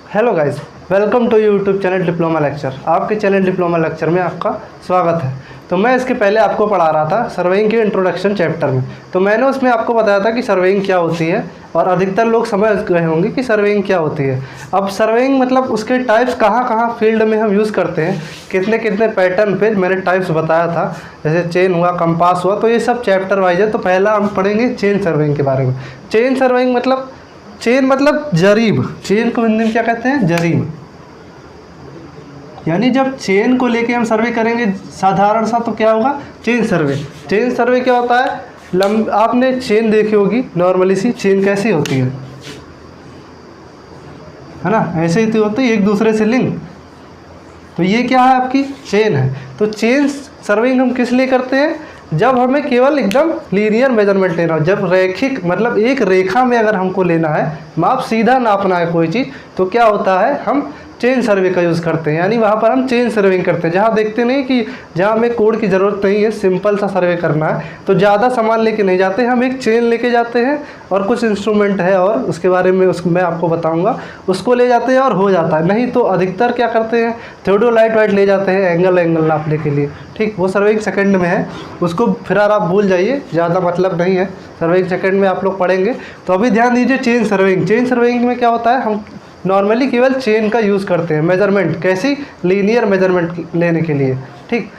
Hello guys, welcome to YouTube channel diploma lecture. आपके channel diploma lecture में आपका स्वागत है। तो मैं इसके पहले आपको पढ़ा रहा था सर्वेइंग के इंट्रोडक्शन चैप्टर में। तो मैंने उसमें आपको बताया था कि सर्वेइंग क्या होती है और अधिकतर लोग समझ गए होंगे कि सर्वेइंग क्या होती है। अब सर्वेइंग मतलब उसके टाइप्स कहाँ कहाँ फील्ड में हम यूज़ करते हैं, कितने कितने पैटर्न पे मैंने टाइप्स बताया था, जैसे चेन हुआ, कंपास हुआ, तो ये सब चैप्टर वाइज है। तो पहला हम पढ़ेंगे चेन सर्वेइंग के बारे में। चेन सर्वेइंग मतलब चेन मतलब जरीब। चेन को हिंदी में क्या कहते हैं? जरीब। यानी जब चेन को लेके हम सर्वे करेंगे साधारण सा, तो क्या होगा? Chain survey. चेन सर्वे क्या होता है? आपने चेन देखी होगी, नॉर्मली सी चेन कैसी होती है ना? ऐसे ही तो होती है, एक दूसरे से लिंक। तो ये क्या है? आपकी चेन है। तो चेन सर्वेइंग हम किस लिए करते हैं? जब हमें केवल एकदम लीनियर मेजरमेंट लेना हो, जब रैखिक मतलब एक रेखा में अगर हमको लेना है, माप सीधा नापना है कोई चीज़, तो क्या होता है? हम चेन सर्वे का यूज़ करते हैं। यानी वहाँ पर हम चेन सर्विंग करते हैं, जहाँ देखते नहीं कि जहाँ हमें कोड की ज़रूरत नहीं है, सिंपल सा सर्वे करना है, तो ज़्यादा सामान लेके नहीं जाते, हम एक चेन लेके जाते हैं और कुछ इंस्ट्रूमेंट है और उसके बारे में मैं आपको बताऊंगा, उसको ले जाते हैं और हो जाता है। नहीं तो अधिकतर क्या करते हैं? थियोडोलाइट वाइट ले जाते हैं एंगल नापने के लिए। ठीक, वो सर्वेइंग सेकंड में है, उसको फिर आप भूल जाइए, ज़्यादा मतलब नहीं है। सर्वेइंग सेकंड में आप लोग पढ़ेंगे। तो अभी ध्यान दीजिए चेन सर्वेइंग। चेन सर्वेइंग में क्या होता है? हम नॉर्मली केवल चेन का यूज़ करते हैं मेजरमेंट, कैसी? लीनियर मेजरमेंट लेने के लिए। ठीक,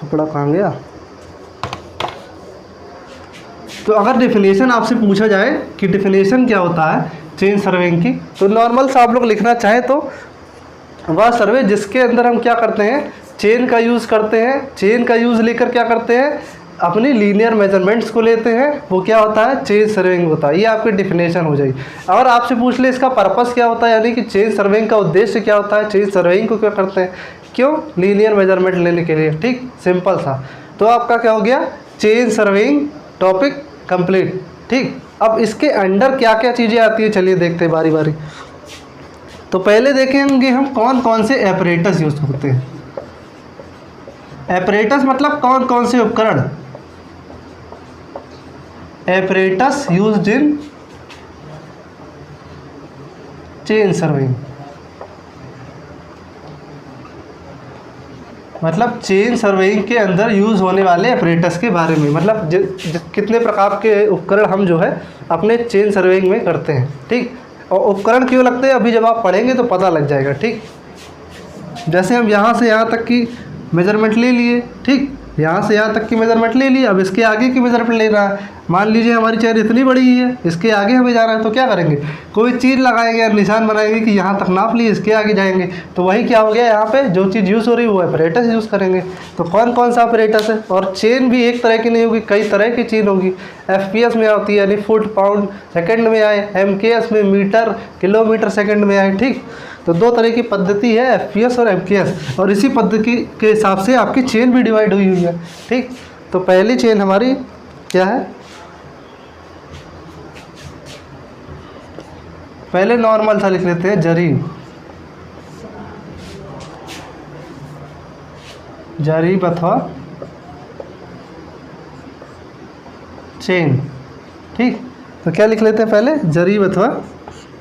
कपड़ा कहाँ गया? तो अगर डेफिनेशन आपसे पूछा जाए कि डेफिनेशन क्या होता है चेन सर्वेइंग की, तो नॉर्मल सा आप लोग लिखना चाहें तो वह सर्वे जिसके अंदर हम क्या करते हैं? चेन का यूज़ करते हैं। चेन का यूज़ लेकर क्या करते हैं? अपनी लीनियर मेजरमेंट्स को लेते हैं, वो क्या होता है? चेन सर्वेइंग होता है। ये आपकी डिफिनेशन हो जाएगी। और आपसे पूछ ले इसका पर्पस क्या होता है, यानी कि चेन सर्वेइंग का उद्देश्य क्या होता है, चेन सर्वेइंग को क्यों करते हैं? क्यों? लीनियर मेजरमेंट लेने के लिए। ठीक, सिंपल सा। तो आपका क्या हो गया? Chain surveying topic complete. ठीक, अब इसके अंडर क्या क्या चीज़ें आती है, चलिए देखते हैं बारी बारी। तो पहले देखेंगे हम कौन कौन से एपरेटस यूज होते हैं। एपरेटस मतलब कौन कौन से उपकरण? Apparatus used in chain surveying. मतलब चेन सर्वेइंग के अंदर यूज़ होने वाले एपरेटस के बारे में, मतलब कितने प्रकार के उपकरण हम जो है अपने चेन सर्वेइंग में करते हैं। ठीक, और उपकरण क्यों लगते हैं अभी जब आप पढ़ेंगे तो पता लग जाएगा। ठीक, जैसे हम यहाँ से यहाँ तक की मेजरमेंट ले लिए। ठीक, यहाँ से यहाँ तक की मेजरमेंट ले ली, अब इसके आगे की मेजरमेंट लेना है। मान लीजिए हमारी चेन इतनी बड़ी ही है, इसके आगे हमें जाना है, तो क्या करेंगे? कोई चीज़ लगाएंगे और निशान बनाएंगे कि यहाँ तक नाप लिए, इसके आगे जाएंगे। तो वही क्या हो गया? यहाँ पे जो चीज़ यूज़ हो रही है वो एपरेटस यूज़ करेंगे। तो कौन कौन सा एपरेटस है? और चेन भी एक तरह की नहीं होगी, कई तरह की चेन होगी। FPS में आती है, यानी फुट पाउंड सेकेंड में आए। MKS में मीटर किलोमीटर सेकेंड में आए। ठीक, तो दो तरह की पद्धति है, FPS और MKS, और इसी पद्धति के हिसाब से आपकी चेन भी डिवाइड हुई है। ठीक, तो पहली चेन हमारी क्या है? पहले नॉर्मल सा लिख लेते हैं, जरीब। जरीब अथवा चेन। ठीक, तो क्या लिख लेते हैं पहले? जरीब अथवा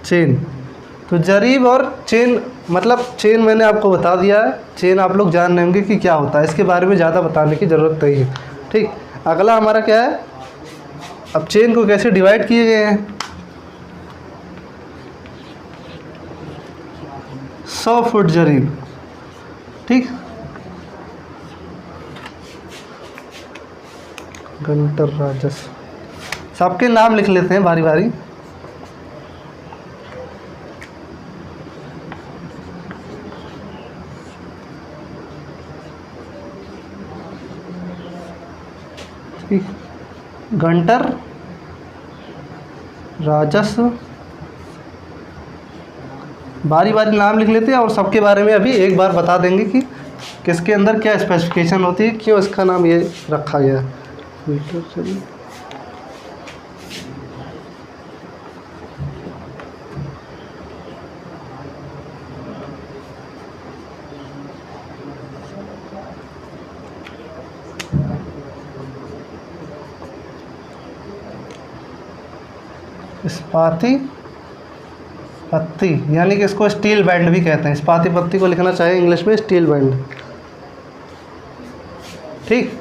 चेन। तो जरीब और चेन मतलब चेन मैंने आपको बता दिया है, चेन आप लोग जान रहे होंगे कि क्या होता है, इसके बारे में ज़्यादा बताने की ज़रूरत नहीं है। ठीक, अगला हमारा क्या है? अब चेन को कैसे डिवाइड किए गए हैं? 100 फुट जरीब। ठीक, घंटर राजस, सबके नाम लिख लेते हैं बारी बारी। घंटर राजस्व, बारी बारी नाम लिख लेते हैं और सबके बारे में अभी एक बार बता देंगे कि किसके अंदर क्या स्पेसिफिकेशन होती है, क्यों इसका नाम ये रखा गया है। इस्पाती पत्ती, यानी कि इसको स्टील बैंड भी कहते हैं। इस्पाती पत्ती को लिखना चाहिए इंग्लिश में स्टील बैंड। ठीक,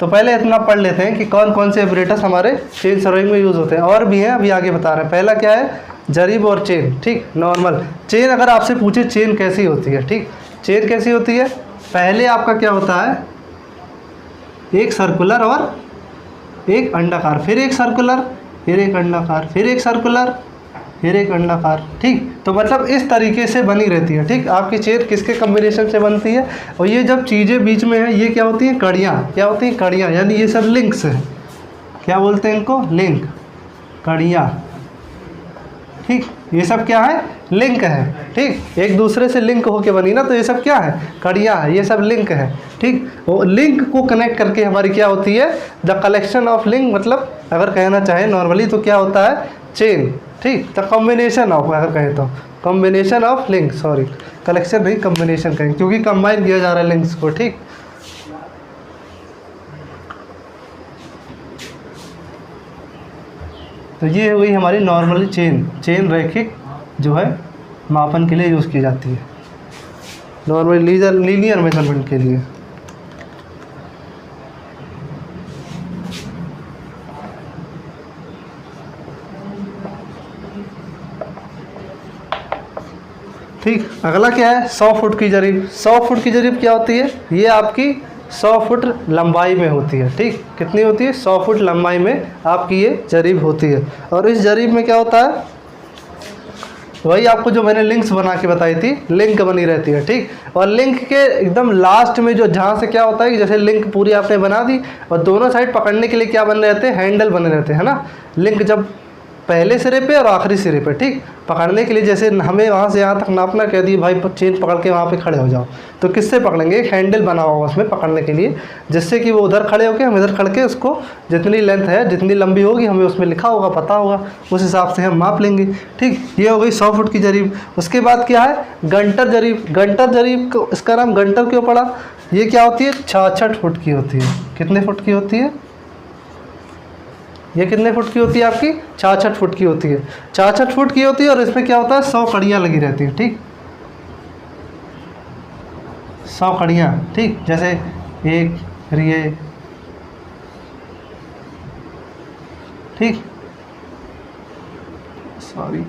तो पहले इतना पढ़ लेते हैं कि कौन कौन से एपरेटस हमारे चेन सर्विंग में यूज़ होते हैं, और भी हैं अभी आगे बता रहे हैं। पहला क्या है, जरीब और चेन। ठीक, नॉर्मल चेन, अगर आपसे पूछे चेन कैसी होती है, ठीक, चेन कैसी होती है, पहले आपका क्या होता है, एक सर्कुलर और एक अंडाकार, फिर एक सर्कुलर, फिर एक अंडाकार, फिर एक सर्कुलर, फिर एक अंडाकार। ठीक, तो मतलब इस तरीके से बनी रहती है। ठीक, आपकी चेन किसके कम्बिनेशन से बनती है, और ये जब चीज़ें बीच में हैं ये क्या होती हैं, कड़ियाँ। क्या होती हैं, कड़ियाँ, यानी ये सब लिंक्स हैं। क्या बोलते हैं इनको, लिंक, कड़ियाँ। ठीक, ये सब क्या है, लिंक है। ठीक, एक दूसरे से लिंक होके बनी ना, तो ये सब क्या है, कड़ियाँ है, ये सब लिंक है। ठीक, वो लिंक को कनेक्ट करके हमारी क्या होती है, द कलेक्शन ऑफ लिंक, मतलब अगर कहना चाहे नॉर्मली तो क्या होता है, चेन। ठीक, द कॉम्बिनेशन ऑफ, अगर कहें तो combination of link, sorry collection नहीं कॉम्बिनेशन कहें, क्योंकि कंबाइन किया जा रहा है लिंक्स को। ठीक, तो ये हो गई हमारी नॉर्मली चेन। चेन रैखिक जो है मापन के लिए यूज़ की जाती है, नॉर्मली लीनियर मेजरमेंट के लिए। ठीक, अगला क्या है, 100 फुट की जरीब। 100 फुट की जरीब क्या होती है, ये आपकी 100 फुट लंबाई में होती है। ठीक, कितनी होती है, 100 फुट लंबाई में आपकी ये जरीब होती है। और इस जरीब में क्या होता है, वही आपको जो मैंने लिंक्स बना के बताई थी, लिंक बनी रहती है। ठीक, और लिंक के एकदम लास्ट में जो जहाँ से क्या होता है कि जैसे लिंक पूरी आपने बना दी और दोनों साइड पकड़ने के लिए क्या बन रहते हैं, हैंडल बने रहते हैं ना। लिंक जब पहले सिरे पे और आखिरी सिरे पे, ठीक, पकड़ने के लिए, जैसे हमें वहाँ से यहाँ तक नापना, कह दिए भाई चेन पकड़ के वहाँ पे खड़े हो जाओ, तो किससे पकड़ेंगे, एक हैंडल बना हुआ उसमें पकड़ने के लिए, जिससे कि वो उधर खड़े होकर हम इधर खड़ के उसको जितनी लेंथ है, जितनी लंबी होगी हमें उसमें लिखा होगा, पता होगा, उस हिसाब से हम माप लेंगे। ठीक, ये हो गई 100 फुट की जरीब। उसके बाद क्या है, गंटर जरीब। गंटर जरीब को, इसका नाम गंटर क्यों पड़ा, ये क्या होती है, 66 फुट की होती है। कितने फुट की होती है, ये कितने फुट की होती है आपकी, 66 फुट की होती है। 66 फुट की होती है और इसमें क्या होता है, 100 कड़ियाँ लगी रहती है। ठीक, 100 कड़ियाँ। ठीक, जैसे एक, फिर ये, ठीक, सॉरी,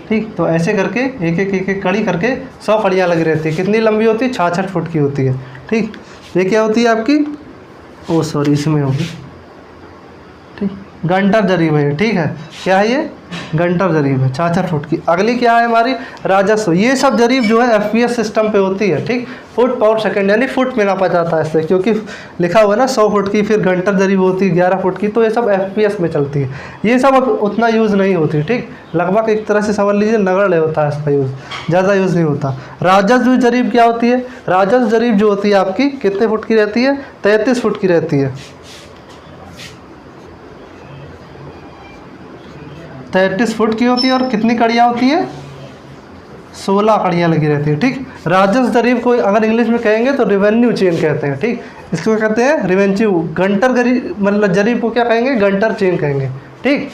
ठीक, तो ऐसे करके एक एक कड़ी करके 100 कड़ियाँ लगी रहती है। कितनी लंबी होती है, 66 फुट की होती है। ठीक, ये क्या होती है आपकी, ओ सॉरी इसमें होगी, ठीक, गंटर जरीब है। ठीक है, क्या है ये, गंटर जरीब है, 66 फुट की। अगली क्या है हमारी, राजस्व। ये सब जरीब जो है एफपीएस सिस्टम पे होती है। ठीक, फुट पर सेकंड, यानी फुट में नापा जाता है इससे, क्योंकि लिखा हुआ है ना 100 फुट की, फिर गंटर जरीब होती है 11 फुट की, तो ये सब एफपीएस में चलती है। ये सब अब उतना यूज़ नहीं होती। ठीक, लगभग एक तरह से समझ लीजिए नगण्य होता है इसका यूज़, ज़्यादा यूज़ नहीं होता। राजस्व जरीब क्या होती है, राजस्व जरीब जो होती है आपकी कितने फुट की रहती है, 33 फुट की रहती है। 33 फुट की होती है और कितनी कड़ियाँ होती है, 16 कड़ियाँ लगी रहती है। ठीक, राजस्व जरीब को अगर इंग्लिश में कहेंगे तो रेवेन्यू चेन कहते हैं। ठीक, इसको कहते हैं रेवेन्यू। गंटर जरीब, मतलब जरीब को क्या कहेंगे, गंटर चेन कहेंगे। ठीक,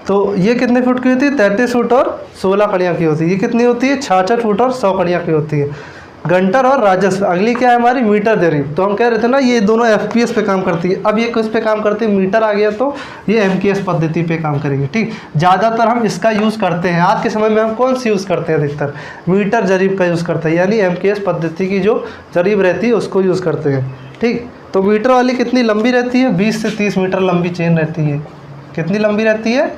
तो ये कितने फुट की होती है, 33 फुट और 16 कड़ियाँ की होती है। ये कितनी होती है, 66 फुट और 100 कड़ियाँ की होती है, गंटर और राजस्व। अगली क्या है हमारी, मीटर जरीब। तो हम कह रहे थे ना ये दोनों एफपीएस पे काम करती है, अब ये किस पे काम करती है, मीटर आ गया तो ये एमकेएस पद्धति पे काम करेंगे। ठीक, ज़्यादातर हम इसका यूज़ करते हैं। आज के समय में हम कौन सी यूज़ करते हैं, अधिकतर मीटर जरीब का यूज़ करते हैं, यानी एमकेएस पद्धति की जो जरीब रहती है उसको यूज़ करते हैं। ठीक, तो मीटर वाली कितनी लंबी रहती है, 20 से 30 मीटर लंबी चेन रहती है। कितनी लंबी रहती है,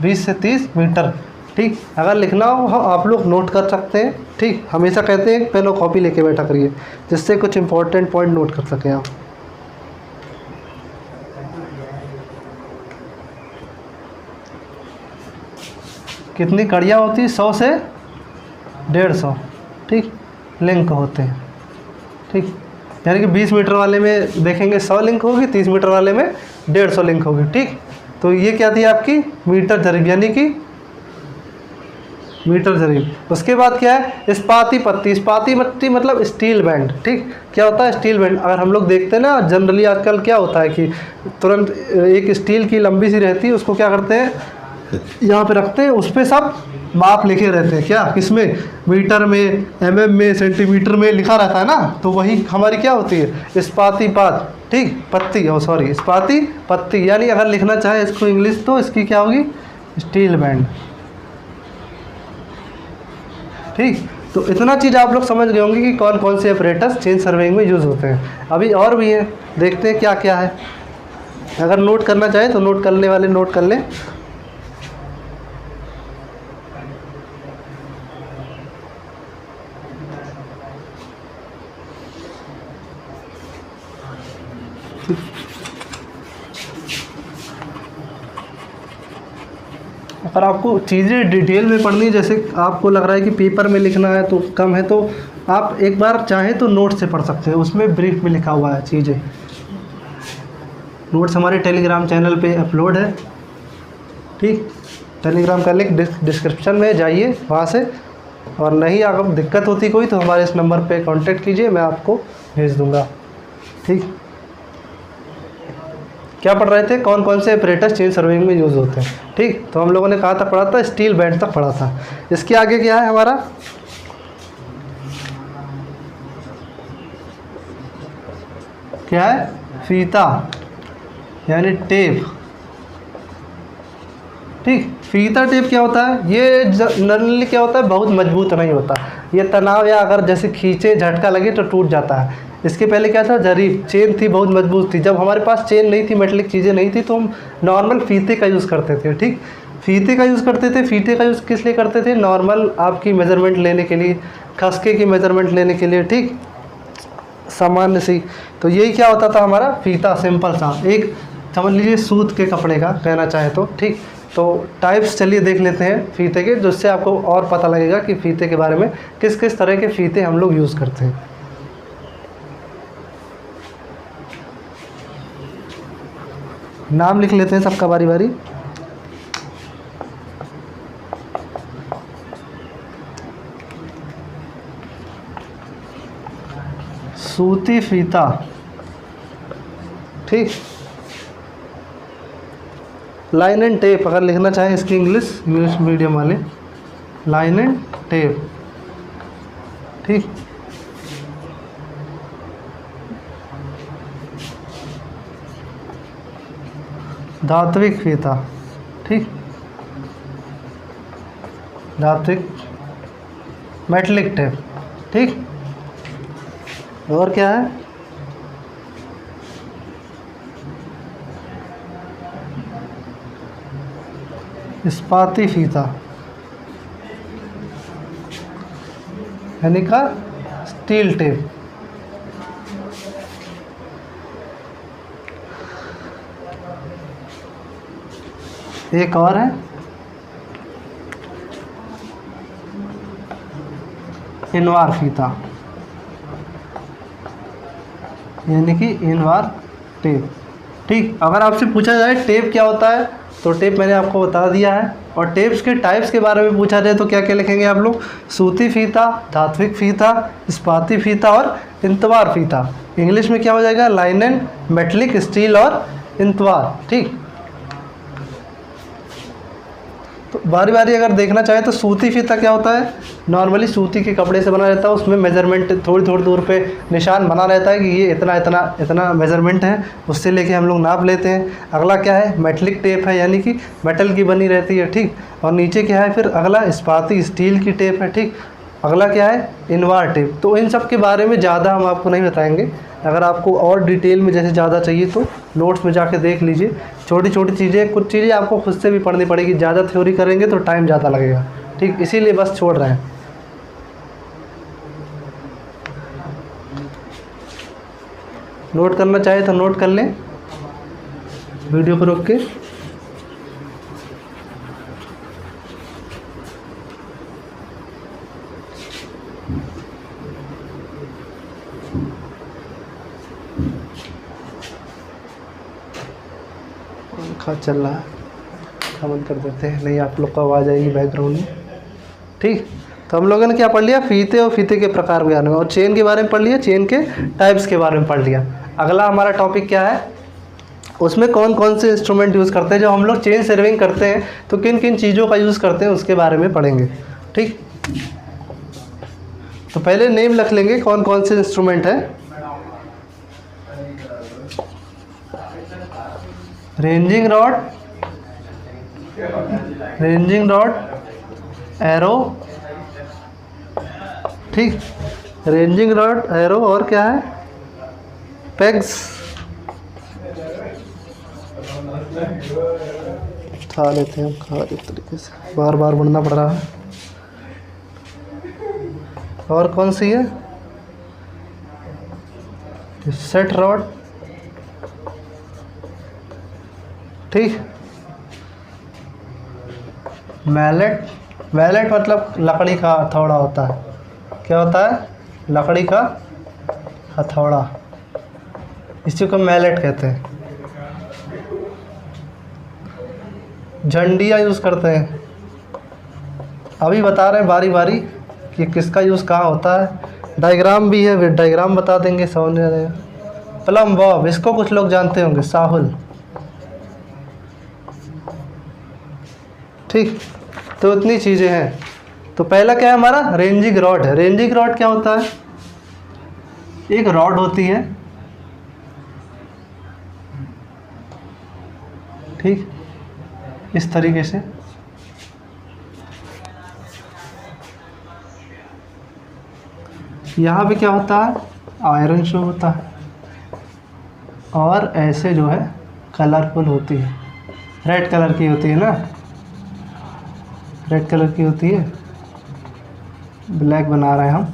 20 से 30 मीटर। ठीक, अगर लिखना हो आप लोग नोट कर सकते हैं। ठीक, हमेशा कहते हैं पेन और कॉपी लेके बैठा करिए, जिससे कुछ इंपॉर्टेंट पॉइंट नोट कर सकें आप। कितनी कड़ियाँ होती है, 100 से 150। ठीक, लिंक होते हैं। ठीक, यानी कि 20 मीटर वाले में देखेंगे 100 लिंक होगी, 30 मीटर वाले में 150 लिंक होगी। ठीक, तो ये क्या थी आपकी मीटर जरीब, यानी कि मीटर जरीब। उसके बाद क्या है, इस्पाती पत्ती। इस्पाती पत्ती मतलब स्टील बैंड, ठीक। क्या होता है स्टील बैंड? अगर हम लोग देखते हैं ना जनरली आजकल क्या होता है कि तुरंत एक स्टील की लंबी सी रहती है, उसको क्या करते हैं यहाँ पे रखते हैं, उस पर सब माप लिखे रहते हैं। क्या किसमें? मीटर में, mm में, सेंटीमीटर में लिखा रहता है ना। तो वही हमारी क्या होती है, इस्पाती पात, ठीक, पत्ती, सॉरी इस्पाती पत्ती। यानी अगर लिखना चाहे इसको इंग्लिश तो इसकी क्या होगी, स्टील बैंड, ठीक। तो इतना चीज़ आप लोग समझ गए होंगे कि कौन कौन से ऑपरेटर्स चेन सर्वेइंग में यूज़ होते हैं। अभी और भी हैं, देखते हैं क्या क्या है। अगर नोट करना चाहे तो नोट करने वाले नोट कर लें। अगर आपको चीज़ें डिटेल में पढ़नी है, जैसे आपको लग रहा है कि पेपर में लिखना है तो कम है, तो आप एक बार चाहे तो नोट से पढ़ सकते हैं, उसमें ब्रीफ में लिखा हुआ है चीज़ें। नोट्स हमारे टेलीग्राम चैनल पे अपलोड है, ठीक। टेलीग्राम का लिंक डिस्क्रिप्शन में जाइए वहाँ से। और नहीं अगर दिक्कत होती कोई तो हमारे इस नंबर पे कांटेक्ट कीजिए, मैं आपको भेज दूँगा, ठीक। क्या पढ़ रहे थे, कौन कौन से ऑपरेटर्स चेन सर्विंग में यूज़ होते हैं, ठीक। तो हम लोगों ने कहा था, पढ़ा था स्टील बैंड तक पढ़ा था। इसके आगे क्या है हमारा, क्या है, फीता यानी टेप, ठीक। फीता टेप क्या होता है, ये जनरली क्या होता है, बहुत मजबूत नहीं होता। ये तनाव या अगर जैसे खींचे झटका लगे तो टूट जाता है। इसके पहले क्या था, जरीब चेन थी, बहुत मजबूत थी। जब हमारे पास चेन नहीं थी, मेटलिक चीज़ें नहीं थी, तो हम नॉर्मल फीते का यूज़ करते थे, ठीक। फीते का यूज़ करते थे। फीते का यूज़ किस लिए करते थे, नॉर्मल आपकी मेज़रमेंट लेने के लिए, खसके की मेज़रमेंट लेने के लिए, ठीक, सामान्य सी। तो यही क्या होता था हमारा फीता, सिंपल सा, एक समझ लीजिए सूत के कपड़े का कहना चाहे तो, ठीक। तो टाइप्स चलिए देख लेते हैं फीते के, जिससे आपको और पता लगेगा कि फ़ीते के बारे में, किस किस तरह के फ़ीते हम लोग यूज़ करते हैं। नाम लिख लेते हैं सबका बारी बारी। सूती फीता, ठीक। लाइन एंड टेप अगर लिखना चाहें इसकी इंग्लिश मीडियम वाले, लाइन एंड टेप, ठीक। धात्विक फीता, ठीक। धात्विक मेटलिक टेप, ठीक। और क्या है, इस्पाती फीता यानी का स्टील टेप, एक और है इनवार फीता यानी कि इनवार टेप, ठीक। अगर आपसे पूछा जाए टेप क्या होता है, तो टेप मैंने आपको बता दिया है। और टेप्स के टाइप्स के बारे में पूछा जाए तो क्या क्या लिखेंगे आप लोग, सूती फीता, धात्विक फीता, इस्पाती फीता और इंतवार फीता। इंग्लिश में क्या हो जाएगा, लाइन एंड मेटलिक, स्टील और इंतवार, ठीक। तो बारी बारी अगर देखना चाहे तो सूती फीता क्या होता है, नॉर्मली सूती के कपड़े से बना रहता है, उसमें मेज़रमेंट थोड़ी थोड़ी दूर पे निशान बना रहता है कि ये इतना इतना इतना मेज़रमेंट है, उससे लेके हम लोग नाप लेते हैं। अगला क्या है, मेटलिक टेप है, यानी कि मेटल की बनी रहती है, ठीक। और नीचे क्या है फिर अगला, इस्पाती स्टील की टेप है, ठीक। अगला क्या है, इनवार टेप। तो इन सब के बारे में ज़्यादा हम आपको नहीं बताएंगे। अगर आपको और डिटेल में जैसे ज़्यादा चाहिए तो नोट्स में जाके देख लीजिए। छोटी छोटी चीज़ें, कुछ चीज़ें आपको खुद से भी पढ़नी पड़ेगी, ज़्यादा थ्योरी करेंगे तो टाइम ज़्यादा लगेगा, ठीक। इसीलिए बस छोड़ रहे हैं। नोट करना चाहे तो नोट कर लें, वीडियो को रोक के। पंखा चल रहा है, पंखा बंद कर देते हैं, नहीं आप लोग को आवाज़ आएगी बैकग्राउंड में। ठीक, तो हम लोगों ने क्या पढ़ लिया, फीते और फीते के प्रकार के बारे में, और चेन के बारे में पढ़ लिया, चेन के टाइप्स के बारे में पढ़ लिया। अगला हमारा टॉपिक क्या है, उसमें कौन कौन से इंस्ट्रूमेंट यूज़ करते हैं। जब हम लोग चेन सर्विंग करते हैं तो किन किन चीज़ों का यूज़ करते हैं उसके बारे में पढ़ेंगे। ठीक, तो पहले नेम लिख लेंगे कौन कौन से इंस्ट्रूमेंट है। रेंजिंग रॉड, एरो, ठीक, रेंजिंग रॉड, एरो, और क्या है, पेग्स, खा लेते हैं हम, खा इस तरीके से बार बार बढ़ना पड़ रहा है। और कौन सी है, सेट रॉड, ठीक, मैलेट, मैलेट मतलब लकड़ी का हथौड़ा होता है। क्या होता है, लकड़ी का हथौड़ा, इसी को मैलेट कहते हैं। झंडियाँ यूज़ करते हैं, अभी बता रहे हैं बारी बारी कि किसका यूज़ कहाँ होता है। डायग्राम भी है, डायग्राम बता देंगे, समझ में आ जाएगा। प्लम बॉब, इसको कुछ लोग जानते होंगे, साहुल, ठीक, तो इतनी चीज़ें हैं। तो पहला क्या है हमारा, रेंजिंग रॉड है। रेंजिंग रॉड क्या होता है, एक रॉड होती है, ठीक, इस तरीके से, यहाँ पे क्या होता है, आयरन शो होता है, और ऐसे जो है कलरफुल होती है, रेड कलर की होती है ना, रेड कलर की होती है, ब्लैक बना रहे हैं हम,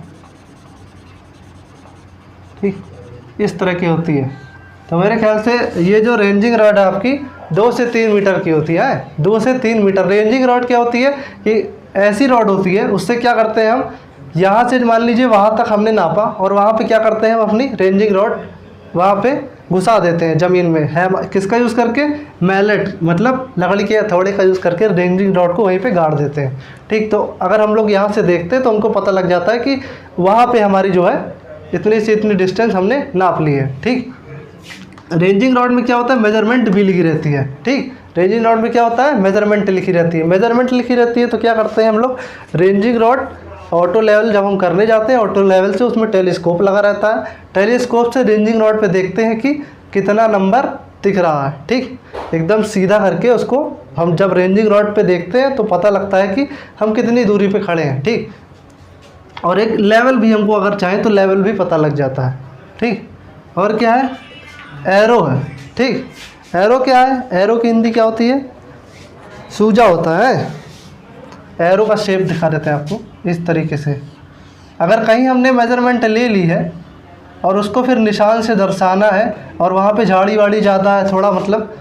ठीक, इस तरह की होती है। तो मेरे ख्याल से ये जो रेंजिंग रॉड है आपकी 2 से 3 मीटर की होती है, 2 से 3 मीटर। रेंजिंग रॉड क्या होती है कि ऐसी रॉड होती है, उससे क्या करते हैं हम, यहाँ से मान लीजिए वहाँ तक हमने नापा, और वहाँ पे क्या करते हैं हम अपनी रेंजिंग रॉड वहाँ पे घुसा देते हैं ज़मीन में, है किसका यूज़ करके, मैलेट मतलब लकड़ी के हथौड़े का यूज़ करके रेंजिंग रॉड को वहीं पे गाड़ देते हैं। ठीक, तो अगर हम लोग यहाँ से देखते हैं तो हमको पता लग जाता है कि वहाँ पे हमारी जो है इतनी से इतनी डिस्टेंस हमने नाप ली है। ठीक, रेंजिंग रॉड में क्या होता है, मेजरमेंट भी लिखी रहती है। ठीक, रेंजिंग रॉड में क्या होता है, मेजरमेंट लिखी रहती है। मेजरमेंट लिखी रहती है तो क्या करते हैं हम लोग, रेंजिंग रॉड ऑटो लेवल जब हम करने जाते हैं, ऑटो लेवल से उसमें टेलीस्कोप लगा रहता है, टेलीस्कोप से रेंजिंग रॉड पे देखते हैं कि कितना नंबर दिख रहा है। ठीक, एकदम सीधा करके उसको हम जब रेंजिंग रॉड पे देखते हैं तो पता लगता है कि हम कितनी दूरी पे खड़े हैं। ठीक, और एक लेवल भी हमको अगर चाहें तो लेवल भी पता लग जाता है। ठीक, और क्या है, एरो है। ठीक, एरो क्या है, एरो की हिंदी क्या होती है, सूजा होता है। एरो का शेप दिखा देते हैं आपको इस तरीके से। अगर कहीं हमने मेजरमेंट ले ली है और उसको फिर निशान से दर्शाना है, और वहाँ पे झाड़ी वाड़ी ज़्यादा है थोड़ा मतलब,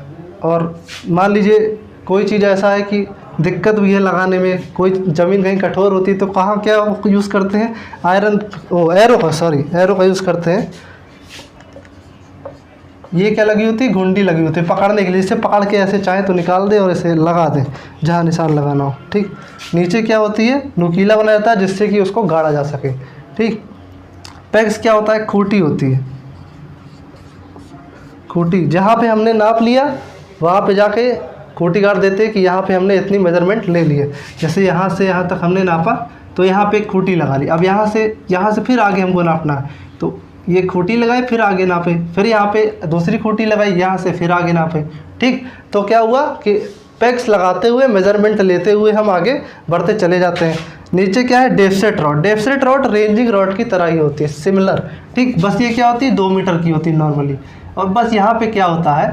और मान लीजिए कोई चीज़ ऐसा है कि दिक्कत भी है लगाने में, कोई ज़मीन कहीं कठोर होती है, तो कहाँ क्या यूज़ करते हैं, एरो का यूज़ करते हैं। ये क्या लगी होती है, घुंडी लगी होती है पकड़ने के लिए, इसे पकड़ के ऐसे चाहे तो निकाल दे और इसे लगा दे जहाँ निशान लगाना हो। ठीक, नीचे क्या होती है, नुकीला बना जाता है जिससे कि उसको गाड़ा जा सके। ठीक, पेग्स क्या होता है, खूंटी होती है। खूंटी, जहाँ पे हमने नाप लिया वहाँ पे जाके खूंटी गाड़ देते हैं कि यहाँ पे हमने इतनी मेजरमेंट ले ली है। जैसे यहाँ से यहाँ तक हमने नापा तो यहाँ पे एक खूंटी लगा ली। अब यहाँ से फिर आगे हमको नापना है, तो ये खूंटी लगाए फिर आगे नापे, फिर यहाँ पे दूसरी खूंटी लगाई, यहाँ से फिर आगे नापे। ठीक, तो क्या हुआ कि पेग्स लगाते हुए मेजरमेंट लेते हुए हम आगे बढ़ते चले जाते हैं। नीचे क्या है, डेफसेट रॉड। डेफसेट रॉड रेंजिंग रॉड की तरह ही होती है, सिमिलर। ठीक, बस ये क्या होती है, 2 मीटर की होती है नॉर्मली, और बस यहाँ पे क्या होता है,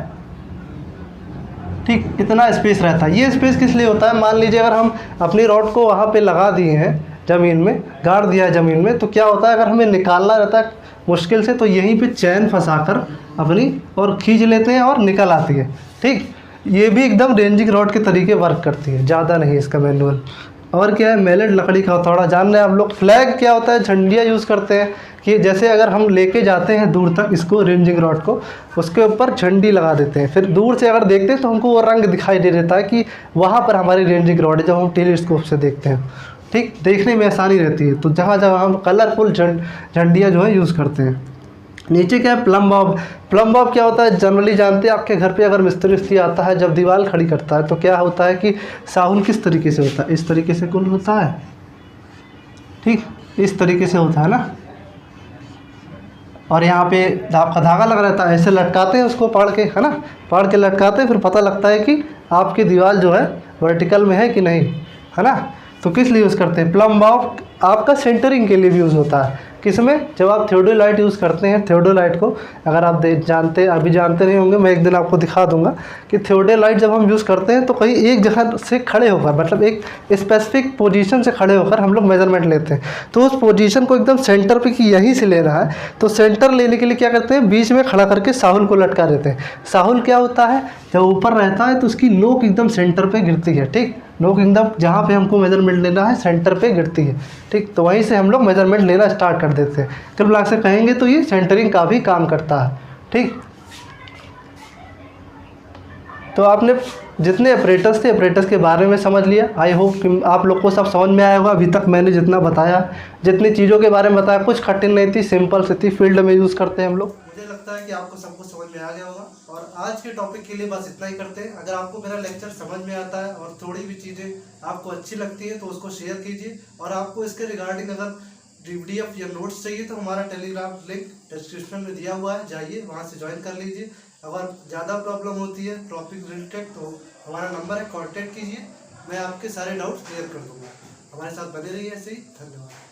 ठीक, कितना स्पेस रहता है। ये स्पेस किस लिए होता है, मान लीजिए अगर हम अपनी रॉड को वहाँ पे लगा दिए हैं ज़मीन में, गाड़ दिया है ज़मीन में, तो क्या होता है अगर हमें निकालना रहता है मुश्किल से, तो यहीं पे चैन फंसाकर अपनी और खींच लेते हैं और निकल आती है। ठीक, ये भी एकदम रेंजिंग रॉड के तरीके वर्क करती है, ज़्यादा नहीं इसका मैनुअल। और क्या है, मैलेट लकड़ी का हथौड़ा जान रहे हैं आप लोग। फ्लैग क्या होता है, झंडियाँ यूज़ करते हैं कि जैसे अगर हम लेके जाते हैं दूर तक इसको रेंजिंग रॉड को, उसके ऊपर झंडी लगा देते हैं, फिर दूर से अगर देखते हैं तो हमको वो रंग दिखाई दे देता है कि वहाँ पर हमारी रेंजिंग रॉड है जब हम टेलीस्कोप से देखते हैं। ठीक, देखने में आसानी रहती है। तो जहाँ जहाँ हम कलरफुल झंडियाँ जो है यूज़ करते हैं। नीचे क्या है, प्लम बॉब। प्लम बॉब क्या होता है, जनरली जानते हैं आपके घर पे अगर मिस्त्री आता है, जब दीवार खड़ी करता है तो क्या होता है कि साहुल किस तरीके से होता है, इस तरीके से कुल होता है, ठीक, इस तरीके से होता है ना। और यहाँ पे आपका धागा लगा रहता है, ऐसे लटकाते हैं उसको पकड़ के, है ना, पकड़ के लटकाते हैं, फिर पता लगता है कि आपकी दीवार जो है वर्टिकल में है कि नहीं, है ना। तो किस लिए यूज़ करते हैं, प्लम बॉब आपका सेंटरिंग के लिए भी यूज़ होता है। किसमें, जब आप थियोडोलाइट यूज़ करते हैं, थियोडोलाइट को अगर आप जानते नहीं होंगे, मैं एक दिन आपको दिखा दूंगा कि थियोडोलाइट जब हम यूज़ करते हैं तो कहीं एक जगह से खड़े होकर, मतलब एक स्पेसिफिक पोजीशन से खड़े होकर हम लोग मेजरमेंट लेते हैं। तो उस पोजीशन को एकदम सेंटर पे कि यहीं से ले रहा है, तो सेंटर लेने के लिए क्या करते हैं, बीच में खड़ा करके साहुल को लटका देते हैं। साहुल क्या होता है, जब ऊपर रहता है तो उसकी नोक एकदम सेंटर पे गिरती है, ठीक, नोक एकदम जहाँ पे हमको मेजरमेंट लेना है सेंटर पे गिरती है, ठीक। तो वहीं से हम लोग मेजरमेंट लेना स्टार्ट कर देते हैं। कुल मिला से कहेंगे तो ये सेंटरिंग का भी काम करता है, ठीक। तो आपने जितने ऑपरेटर्स थे, ऑपरेटर्स के बारे में समझ लिया। आई होप कि आप लोग को सब समझ में आया होगा। अभी तक मैंने जितना बताया, जितनी चीज़ों के बारे में बताया, कुछ कठिन नहीं थी, सिंपल से थी, फील्ड में यूज़ करते हैं हम लोग। मुझे लगता है कि आपको सब कुछ समझ में आ गया होगा, और आज के टॉपिक के लिए बस इतना ही करते हैं। अगर आपको मेरा लेक्चर समझ में आता है और थोड़ी भी चीज़ें आपको अच्छी लगती है तो उसको शेयर कीजिए, और आपको इसके रिगार्डिंग अगर PDF या नोट्स चाहिए तो हमारा टेलीग्राम लिंक डिस्क्रिप्शन में दिया हुआ है, जाइए वहाँ से ज्वाइन कर लीजिए। अगर ज़्यादा प्रॉब्लम होती है टॉपिक रिलेटेड तो हमारा नंबर है, कांटेक्ट कीजिए, मैं आपके सारे डाउट्स क्लियर कर दूंगा। हमारे साथ बने रहिए ऐसे ही। धन्यवाद।